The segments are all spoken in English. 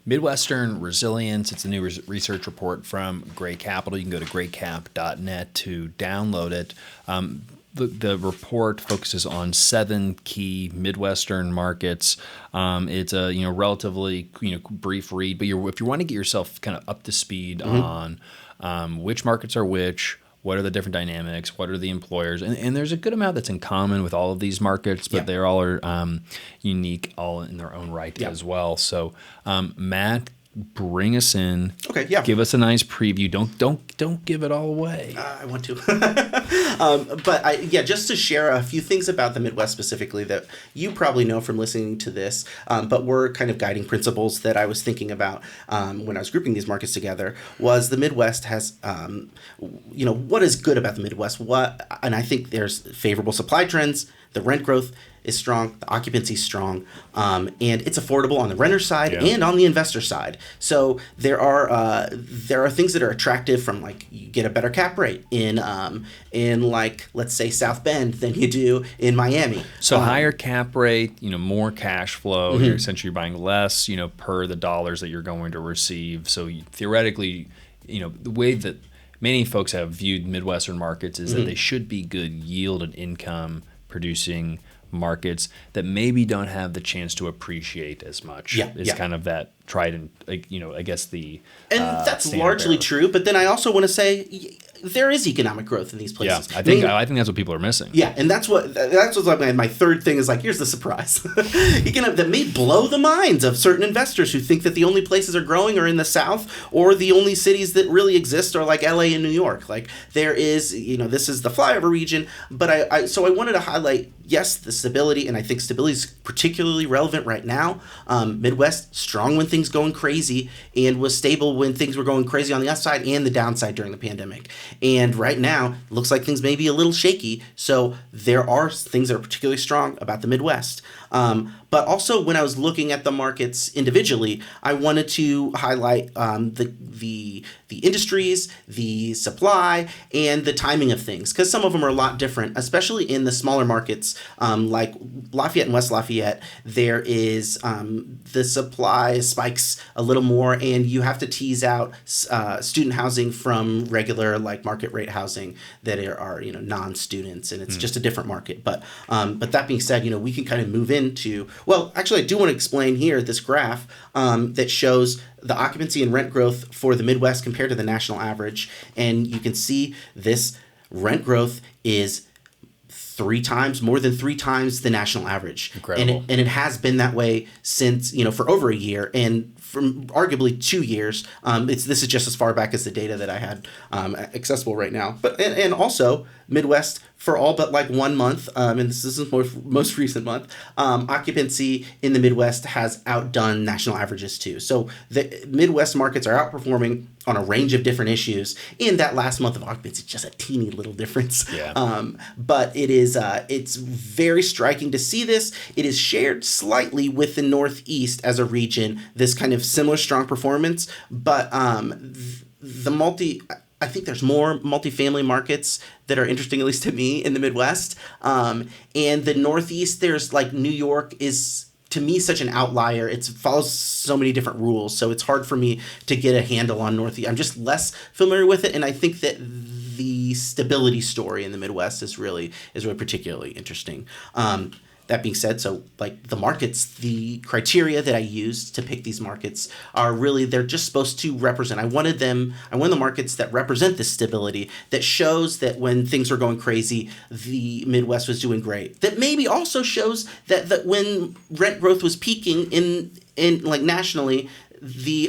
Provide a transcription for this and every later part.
Midwestern Resilience. It's a new research report from Gray Capital. You can go to graycap.net to download it. The report focuses on 7 key Midwestern markets. It's a relatively brief read, but if you want to get yourself kind of up to speed on which markets are which, what are the different dynamics, what are the employers, and there's a good amount that's in common with all of these markets, but they all are unique, all in their own right as well. So, Matt, bring us in. Okay, yeah. Give us a nice preview. Don't give it all away. I want to. But just to share a few things about the Midwest specifically that you probably know from listening to this, but were kind of guiding principles that I was thinking about when I was grouping these markets together, was the Midwest has, what is good about the Midwest? And I think there's favorable supply trends, the rent growth is strong, the occupancy is strong, and it's affordable on the renter side and on the investor side. So there are things that are attractive from, like, you get a better cap rate in like, let's say, South Bend than you do in Miami. So higher cap rate, more cash flow. You're essentially buying less, per the dollars that you're going to receive. So theoretically, the way that many folks have viewed Midwestern markets is that they should be good yield and income producing markets that maybe don't have the chance to appreciate as much. Kind of that tried and I guess the and that's largely true. But then I also want to say there is economic growth in these places. I think that's what people are missing. Yeah, and that's what's like my third thing is, like, here's the surprise. That may blow the minds of certain investors who think that the only places are growing are in the South, or the only cities that really exist are like LA and New York. Like, there is, this is the flyover region. But so I wanted to highlight, yes, the stability, and I think stability is particularly relevant right now. Midwest, strong when things going crazy, and was stable when things were going crazy on the upside and the downside during the pandemic. And right now, looks like things may be a little shaky. So there are things that are particularly strong about the Midwest. But also, when I was looking at the markets individually, I wanted to highlight the industries, the supply, and the timing of things, because some of them are a lot different, especially in the smaller markets like Lafayette and West Lafayette. There is the supply spikes a little more, and you have to tease out student housing from regular, like, market rate housing that are non-students, and it's just a different market. But that being said, we can kind of move into. Well, actually, I do want to explain here this graph that shows the occupancy and rent growth for the Midwest compared to the national average. And you can see this rent growth is more than three times the national average. Incredible. And it has been that way since, for over a year, and from arguably 2 years. This is just as far back as the data that I had accessible right now. But and also Midwest for all but like 1 month, and this is the most recent month, occupancy in the Midwest has outdone national averages too. So the Midwest markets are outperforming on a range of different issues. In that last month of occupancy, just a teeny little difference. But it's very striking to see this. It is shared slightly with the Northeast as a region, this kind of similar strong performance, but I think there's more multifamily markets that are interesting, at least to me, in the Midwest. And the Northeast, there's like New York is, to me, such an outlier. It follows so many different rules, so it's hard for me to get a handle on Northeast. I'm just less familiar with it, and I think that the stability story in the Midwest is really particularly interesting. That being said, so like the markets, the criteria that I used to pick these markets are really, they're just supposed to represent. I wanted the markets that represent this stability, that shows that when things are going crazy, the Midwest was doing great. That maybe also shows that when rent growth was peaking in like nationally, the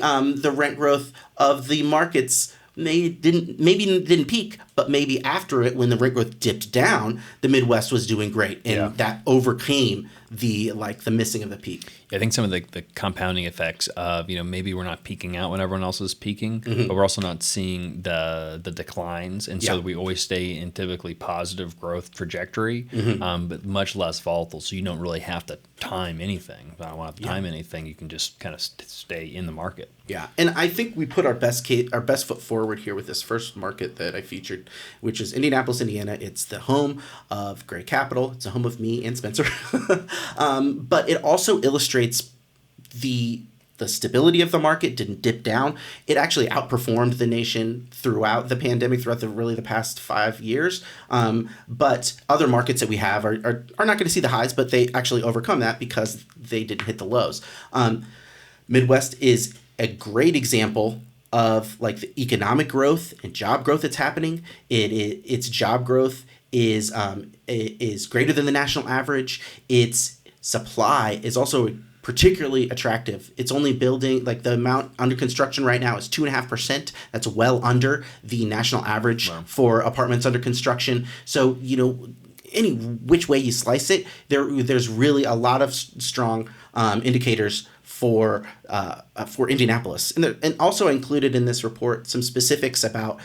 rent growth of the markets maybe didn't peak, but maybe after it, when the rent growth dipped down, the Midwest was doing great, and that overcame the missing of the peak. Yeah, I think some of the compounding effects of maybe we're not peaking out when everyone else is peaking, but we're also not seeing the declines, and so we always stay in typically positive growth trajectory, but much less volatile. So you don't really have to time anything. If I don't want to time anything, you can just kind of stay in the market. Yeah, and I think we put our best foot forward here with this first market that I featured, which is Indianapolis, Indiana. It's the home of Gray Capital. It's the home of me and Spencer. But it also illustrates the the stability of the market didn't dip down. It actually outperformed the nation throughout the pandemic, throughout the past 5 years. But other markets that we have are not going to see the highs, but they actually overcome that because they didn't hit the lows. Midwest is a great example of like the economic growth and job growth that's happening. Its job growth is greater than the national average. Its supply is also particularly attractive. It's only building, like the amount under construction right now is 2.5%. That's well under the national average for apartments under construction. So, any which way you slice it, there's really a lot of strong indicators for Indianapolis. And also included in this report some specifics about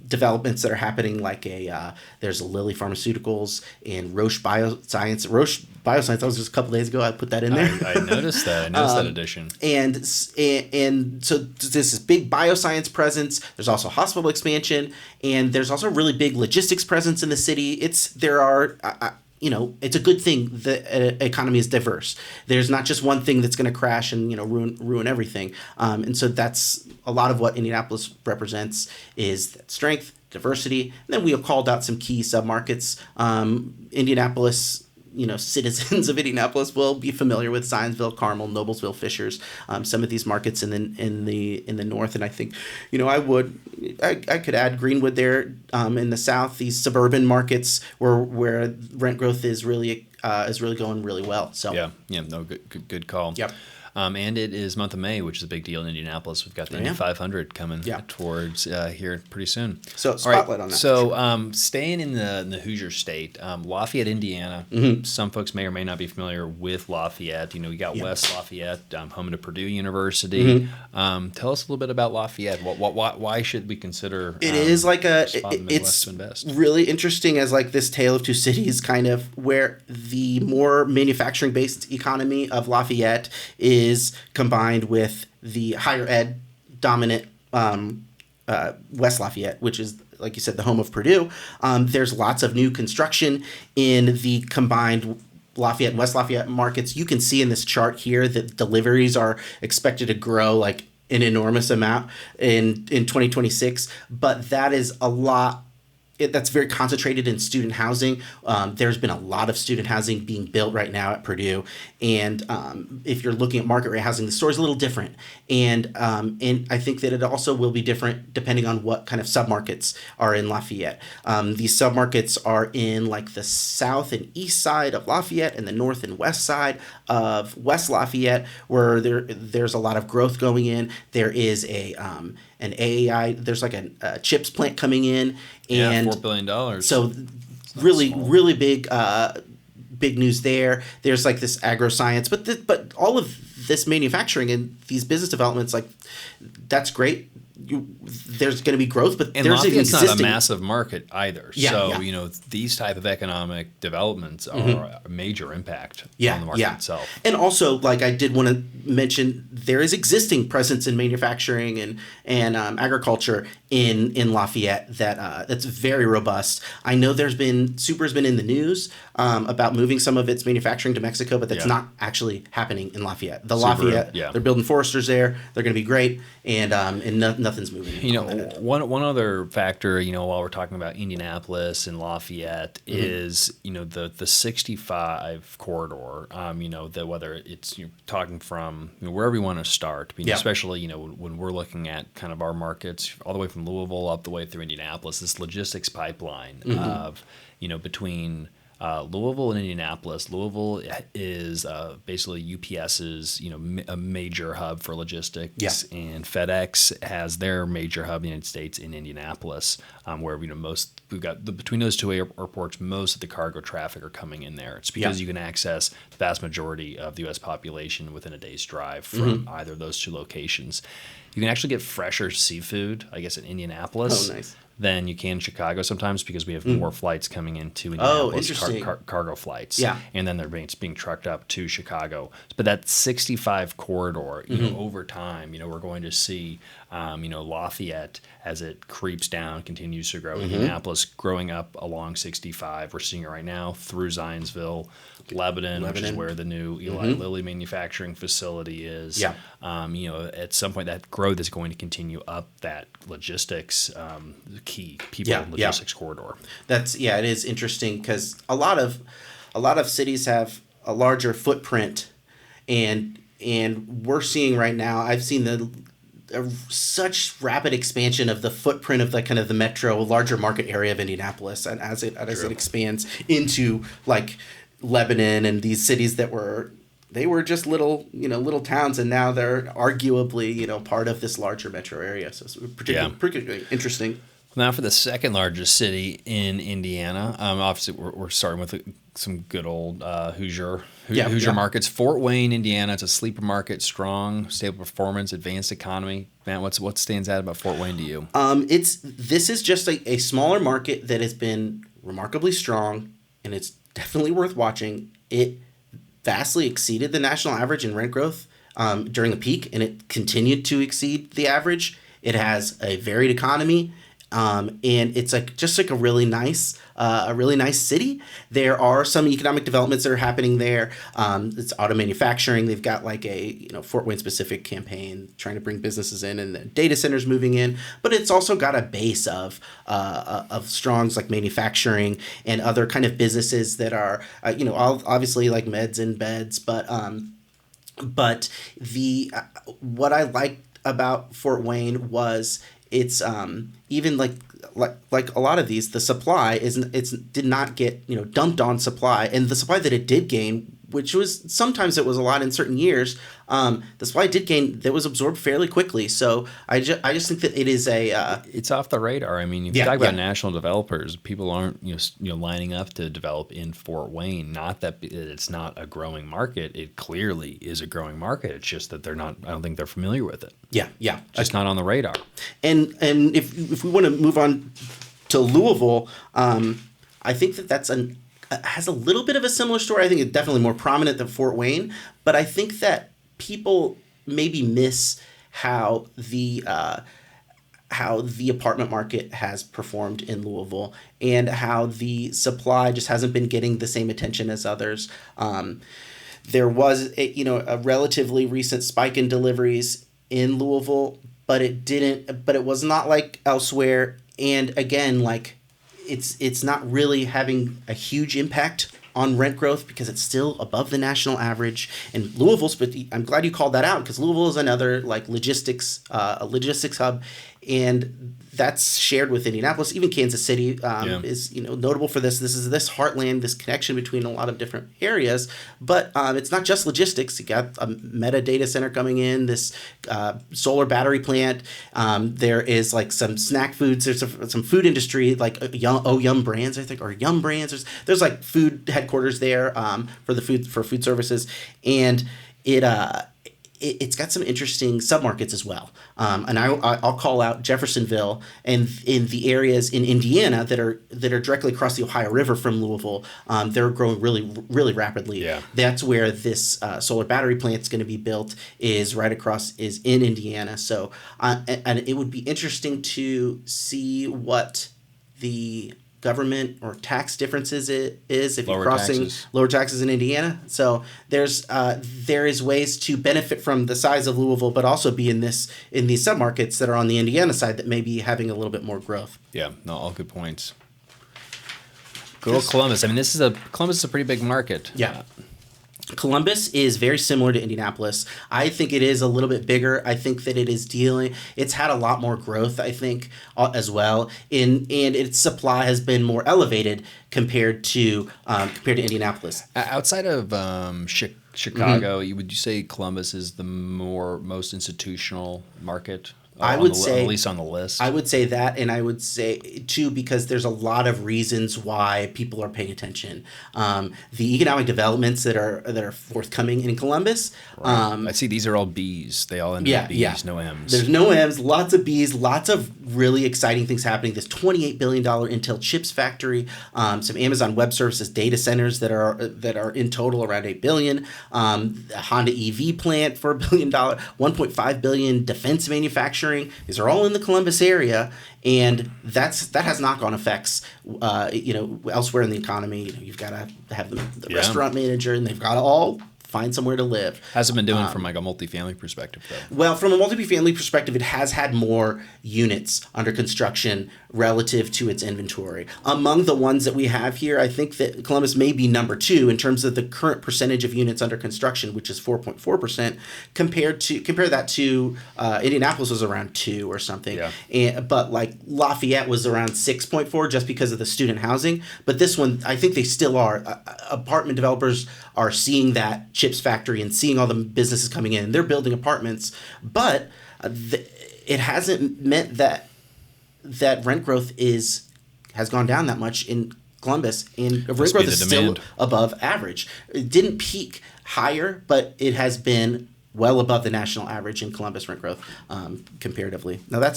developments that are happening, like there's Lilly Pharmaceuticals and Roche Bioscience. Roche Bioscience, that was just a couple days ago. I put that in there. I noticed that. I noticed that addition. And so there's this big bioscience presence. There's also hospital expansion, and there's also a really big logistics presence in the city. It's a good thing that an economy is diverse. There's not just one thing that's going to crash and ruin everything. And so that's a lot of what Indianapolis represents, is that strength, diversity. And then we have called out some key submarkets. Indianapolis, citizens of Indianapolis will be familiar with Zionsville, Carmel, Noblesville, Fishers, some of these markets in the north. And I think, I could add Greenwood there in the south. These suburban markets where rent growth is really going really well. So good call. Yep. And it is month of May, which is a big deal in Indianapolis. We've got the Indy 500 coming towards here pretty soon. So spotlight on that. So staying in the Hoosier State, Lafayette, Indiana. Mm-hmm. Some folks may or may not be familiar with Lafayette. We got West Lafayette, home to Purdue University. Mm-hmm. Tell us a little bit about Lafayette. Why should we consider it is like it's really interesting as like this tale of two cities, kind of, where the more manufacturing based economy of Lafayette is combined with the higher ed dominant West Lafayette, which is, like you said, the home of Purdue. There's lots of new construction in the combined Lafayette and West Lafayette markets. You can see in this chart here that deliveries are expected to grow like an enormous amount in 2026, but that is a lot. That's very concentrated in student housing. There's been a lot of student housing being built right now at Purdue, and if you're looking at market rate housing, the story's a little different. And I think that it also will be different depending on what kind of submarkets are in Lafayette. These submarkets are in like the south and east side of Lafayette and the north and west side of West Lafayette, where there's a lot of growth going in. There is an AAI. There's like a chips plant coming in. And $4 billion. So really big news there. There's like this agroscience, but all of this manufacturing and these business developments, like, that's great. There's going to be growth, but there's an existing... not a massive market either. These type of economic developments are a major impact on the market itself. And also, like, I did want to mention, there is existing presence in manufacturing and agriculture in Lafayette that's very robust. I know Super's been in the news about moving some of its manufacturing to Mexico, but that's not actually happening in Lafayette. Lafayette, they're building Foresters there. They're going to be great, and nothing's moving. One other factor, while we're talking about Indianapolis and Lafayette, is the 65 corridor. That whether it's you're talking from wherever you want to start, especially when we're looking at kind of our markets all the way from Louisville up the way through Indianapolis, this logistics pipeline of between Louisville and Indianapolis. Louisville is basically UPS's a major hub for logistics, and FedEx has their major hub in the United States in Indianapolis, where we've got between those two airports, most of the cargo traffic are coming in there. It's because you can access the vast majority of the U.S. population within a day's drive from either of those two locations. You can actually get fresher seafood, I guess, in Indianapolis. Oh, nice. than you can in Chicago sometimes because we have more flights coming into Indianapolis, interesting. cargo flights. Yeah. And then it's being trucked up to Chicago. But that 65 corridor, over time, we're going to see, Lafayette, as it creeps down, continues to grow. Indianapolis growing up along 65. We're seeing it right now through Zionsville, Lebanon, which is where the new Eli Lilly manufacturing facility is. Yeah. At some point that growth is going to continue up that logistics key logistics corridor. It is interesting because a lot of cities have a larger footprint, and we're seeing right now. I've seen such rapid expansion of the footprint of the metro, larger market area of Indianapolis, and as it expands into like Lebanon and these cities that were just little towns, and now they're arguably part of this larger metro area. So it's particularly interesting. Now for the second largest city in Indiana, obviously we're starting with some good old Hoosier markets. Fort Wayne, Indiana, it's a sleeper market, strong, stable performance, advanced economy. Matt, what stands out about Fort Wayne to you? This is just a smaller market that has been remarkably strong, and it's definitely worth watching. It vastly exceeded the national average in rent growth during a peak, and it continued to exceed the average. It has a varied economy. And it's just a really nice city. There are some economic developments that are happening there. It's auto manufacturing. They've got a Fort Wayne specific campaign trying to bring businesses in, and the data centers moving in. But it's also got a base of strongs like manufacturing and other kind of businesses that are obviously like meds and beds. But the what I liked about Fort Wayne was it's even like a lot of these, the supply did not get dumped on supply, and the supply that it did gain, which was sometimes it was a lot in certain years, the supply did gain that was absorbed fairly quickly. So I just think that it is it's off the radar. I mean, if you talk about national developers, people aren't lining up to develop in Fort Wayne. Not that it's not a growing market; it clearly is a growing market. It's just that they're not. I don't think they're familiar with it. Yeah, just not on the radar. And if we want to move on to Louisville, I think that's has a little bit of a similar story. I think it's definitely more prominent than Fort Wayne, but I think that people maybe miss how the apartment market has performed in Louisville, and how the supply just hasn't been getting the same attention as others. There was a relatively recent spike in deliveries in Louisville, but it was not like elsewhere. And again, it's not really having a huge impact on rent growth because it's still above the national average. And Louisville, I'm glad you called that out, because Louisville is another logistics hub, and that's shared with Indianapolis. Even Kansas City is notable for this. This is this heartland, this connection between a lot of different areas. But it's not just logistics. You got a Meta data center coming in, this solar battery plant. There is some snack foods. There's some food industry Yum Brands, I think, or Yum Brands. There's food headquarters there for food services, and it's got some interesting submarkets as well. And I'll call out Jeffersonville and in the areas in Indiana that are directly across the Ohio River from Louisville. They're growing really, really rapidly. Yeah. That's where this solar battery plant is going to be built, is in Indiana. So, and it would be interesting to see what the government or tax differences is if you're crossing lower taxes in Indiana. So there is ways to benefit from the size of Louisville, but also be in these submarkets that are on the Indiana side that may be having a little bit more growth. Yeah, no, all good points. Good old Columbus. I mean, Columbus is a pretty big market. Yeah. Columbus is very similar to Indianapolis. I think it is a little bit bigger. I think that it's had a lot more growth, I think, as well. And its supply has been more elevated compared to Indianapolis. Outside of Chicago, would you say Columbus is the most institutional market I would say, at least on the list. I would say that, and I would say too, because there's a lot of reasons why people are paying attention. The economic developments that are forthcoming in Columbus. Right. I see these are all B's. They all end with B's, no M's. There's no M's, lots of B's, lots of really exciting things happening. This $28 billion Intel chips factory, some Amazon Web Services data centers that are in total around $8 billion, a Honda EV plant for $1 billion, $1.5 billion defense manufacturing. These are all in the Columbus area, and that has knock-on effects. Elsewhere in the economy, you've got to have the restaurant manager, and they've got to all find somewhere to live. How's it been doing from like a multifamily perspective, though? Well, from a multifamily perspective, it has had more units under construction relative to its inventory. Among the ones that we have here, I think that Columbus may be number 2 in terms of the current percentage of units under construction, which is 4.4%. Compare that to Indianapolis was around 2 or something. Yeah. But like Lafayette was around 6.4 just because of the student housing. But this one, I think they still are. Apartment developers are seeing that chips factory and seeing all the businesses coming in. They're building apartments, but it hasn't meant that rent growth has gone down that much in Columbus, and rent growth is still above average. It didn't peak higher, but it has been well above the national average in Columbus rent growth comparatively. Now I'm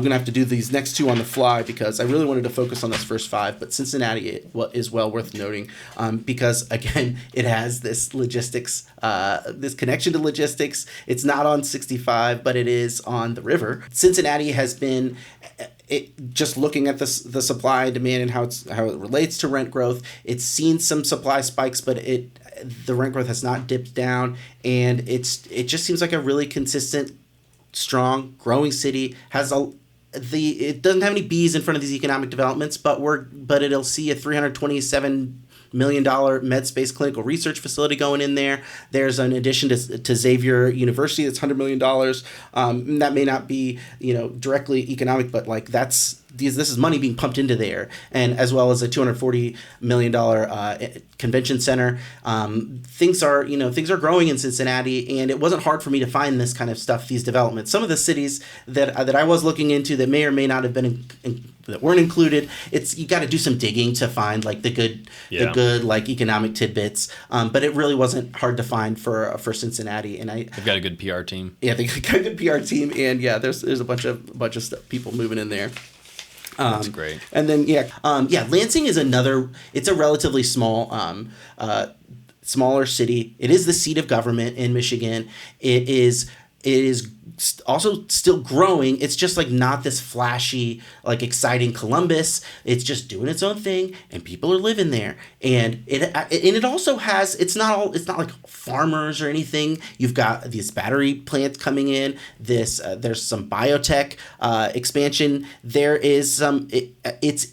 going to have to do these next 2 on the fly because I really wanted to focus on this first 5, but Cincinnati is well worth noting because, again, it has this logistics, this connection to logistics. It's not on 65, but it is on the river. Cincinnati has been... just looking at the supply and demand and how it relates to rent growth, it's seen some supply spikes, but the rent growth has not dipped down, and it just seems like a really consistent, strong, growing city. It doesn't have any B's in front of these economic developments, but it'll see a $327 million MedSpace clinical research facility going in there. There's an addition to Xavier University that's $100 million. That may not be directly economic, but like this is money being pumped into there, and as well as a $240 million convention center. Things are growing in Cincinnati, and it wasn't hard for me to find this kind of stuff, these developments. Some of the cities that I was looking into that may or may not have been that weren't included. You got to do some digging to find like the good like economic tidbits. But it really wasn't hard to find for Cincinnati, and they've got a good PR team. Yeah, they've got a good PR team, and there's a bunch of people moving in there. That's great. And then Lansing is it's a relatively small, smaller city. It is the seat of government in Michigan. It is also still growing. It's just like not this flashy, like exciting Columbus. It's just doing its own thing, and people are living there. And it also has. It's not like farmers or anything. You've got these battery plants coming in. There's some biotech expansion. There is some. It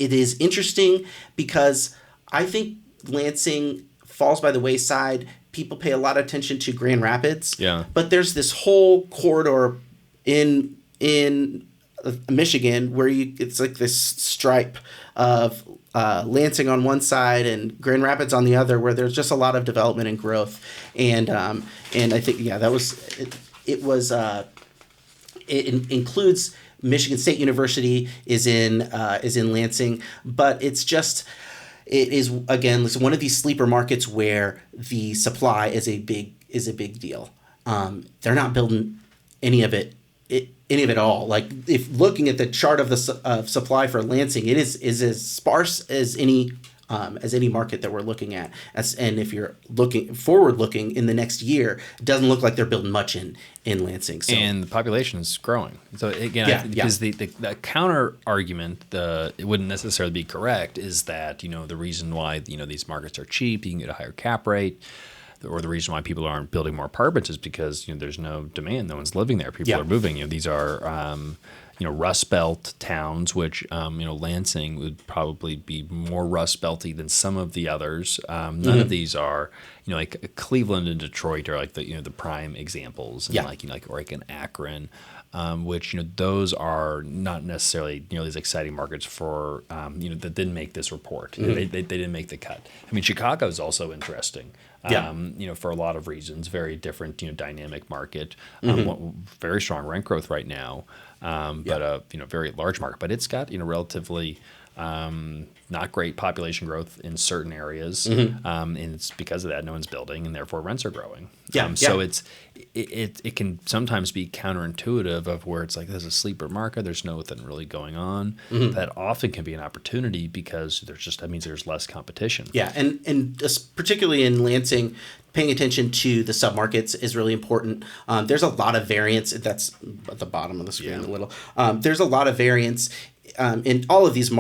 is interesting because I think Lansing falls by the wayside. People pay a lot of attention to Grand Rapids. Yeah. But there's this whole corridor in Michigan where it's like this stripe of Lansing on one side and Grand Rapids on the other, where there's just a lot of development and growth. And I think that was it includes Michigan State University is in Lansing, but it's just. It is, again, one of these sleeper markets where the supply is a big deal. They're not building any of it at all. Like, if looking at the chart of supply for Lansing, it is as sparse as any market that we're looking at. And if you're looking in the next year, it doesn't look like they're building much in Lansing. So. And the population is growing. So again, because the counter argument, it wouldn't necessarily be correct, is that the reason why these markets are cheap, you can get a higher cap rate, or the reason why people aren't building more apartments is because there's no demand, no one's living there, people are moving. These are Rust Belt towns, which Lansing would probably be more Rust Belty than some of the others. None of these are like Cleveland and Detroit are like the prime examples, and like an Akron. which those are not necessarily these exciting markets for that didn't make this report. They didn't make the cut. I mean, Chicago is also interesting. For a lot of reasons, very different, dynamic market, very strong rent growth right now, but a very large market. But it's got relatively not great population growth in certain areas, and it's because of that no one's building, and therefore rents are growing. So it can sometimes be counterintuitive of where it's like there's a sleeper market, there's nothing really going on. That often can be an opportunity because that means there's less competition. Yeah, and particularly in Lansing, paying attention to the submarkets is really important. There's a lot of variance. That's at the bottom of the screen a little. There's a lot of variance in all of these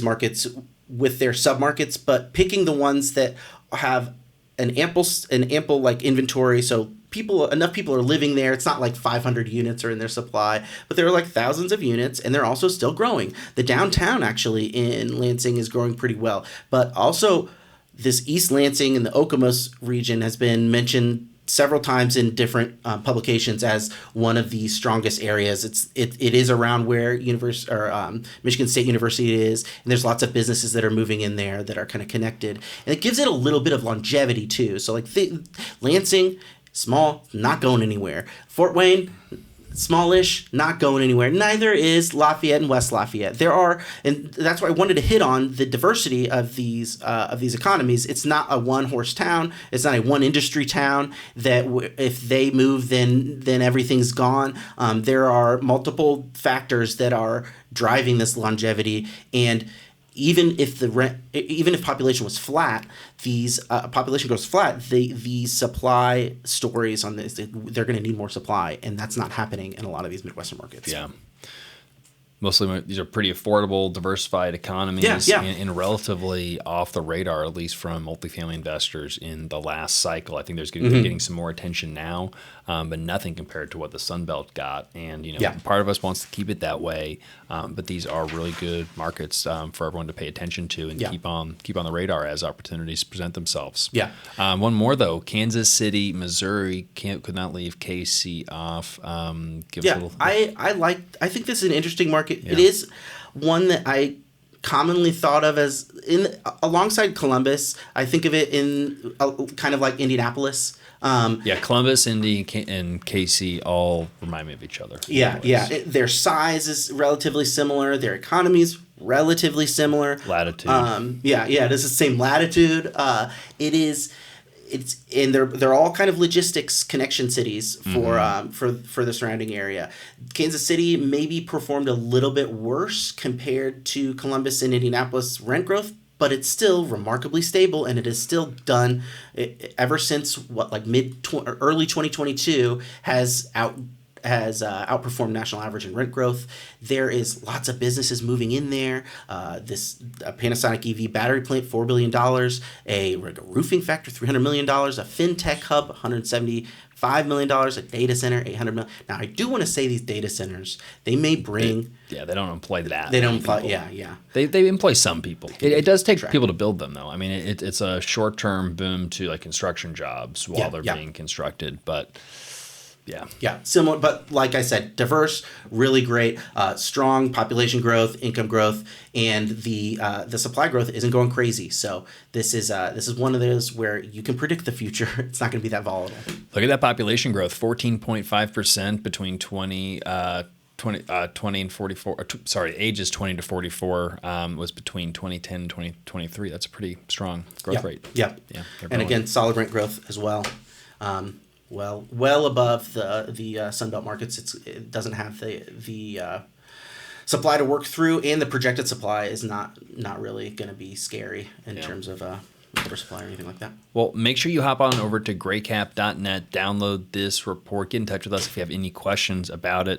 markets with their submarkets, but picking the ones that have an ample like inventory, so enough people are living there. It's not like 500 units are in their supply, but there are like thousands of units, and they're also still growing. The downtown actually in Lansing is growing pretty well, but also this East Lansing and the Okemos region has been mentioned several times in different publications as one of the strongest areas. It is around where Michigan State University is, and there's lots of businesses that are moving in there that are kind of connected, and it gives it a little bit of longevity too. So like Lansing, small, not going anywhere. Fort Wayne, smallish, not going anywhere. Neither is Lafayette and West Lafayette. And that's why I wanted to hit on the diversity of these economies. It's not a one-horse town. It's not a one-industry town that if they move, then everything's gone. There are multiple factors that are driving this longevity, and even if population was flat, population goes flat, the supply stories on this, they're going to need more supply, and that's not happening in a lot of these Midwestern markets. Yeah. Mostly these are pretty affordable, diversified economies, and relatively off the radar, at least from multifamily investors in the last cycle. I think they're getting some more attention now, but nothing compared to what the Sun Belt got. And part of us wants to keep it that way, but these are really good markets for everyone to pay attention to and keep on the radar as opportunities present themselves. Yeah. One more though, Kansas City, Missouri could not leave KC off. I think this is an interesting market. Yeah. It is one that I commonly thought of as alongside Columbus. I think of it in kind of like Indianapolis. Columbus, Indy, and KC all remind me of each other. Their size is relatively similar. Their economies relatively similar. Latitude. It is the same latitude. They're all kind of logistics connection cities for the surrounding area. Kansas City maybe performed a little bit worse compared to Columbus and Indianapolis rent growth, but it's still remarkably stable, and it has still done ever since early 2022 has outperformed national average in rent growth. There is lots of businesses moving in there. This Panasonic EV battery plant, $4 billion. A roofing factory, $300 million. A fintech hub, $175 million. A data center, $800 million. Now, I do want to say these data centers, they may bring... they don't employ that. They don't employ... They employ some people. It does take people to build them, though. I mean, it's a short-term boom to like construction jobs while they're being constructed, but... Similar, but like I said, diverse, really great, strong population growth, income growth, and the supply growth isn't going crazy. So this is one of those where you can predict the future. It's not going to be that volatile. Look at that population growth, 14.5% between 20 and 44. Ages 20 to 44 was between 2010 and 2023. That's a pretty strong growth rate. Yeah. And again, solid rent growth as well. Well above the Sunbelt markets. It doesn't have the supply to work through, and the projected supply is not really going to be scary in terms of oversupply or anything like that. Well, make sure you hop on over to graycap.net, download this report, get in touch with us if you have any questions about it.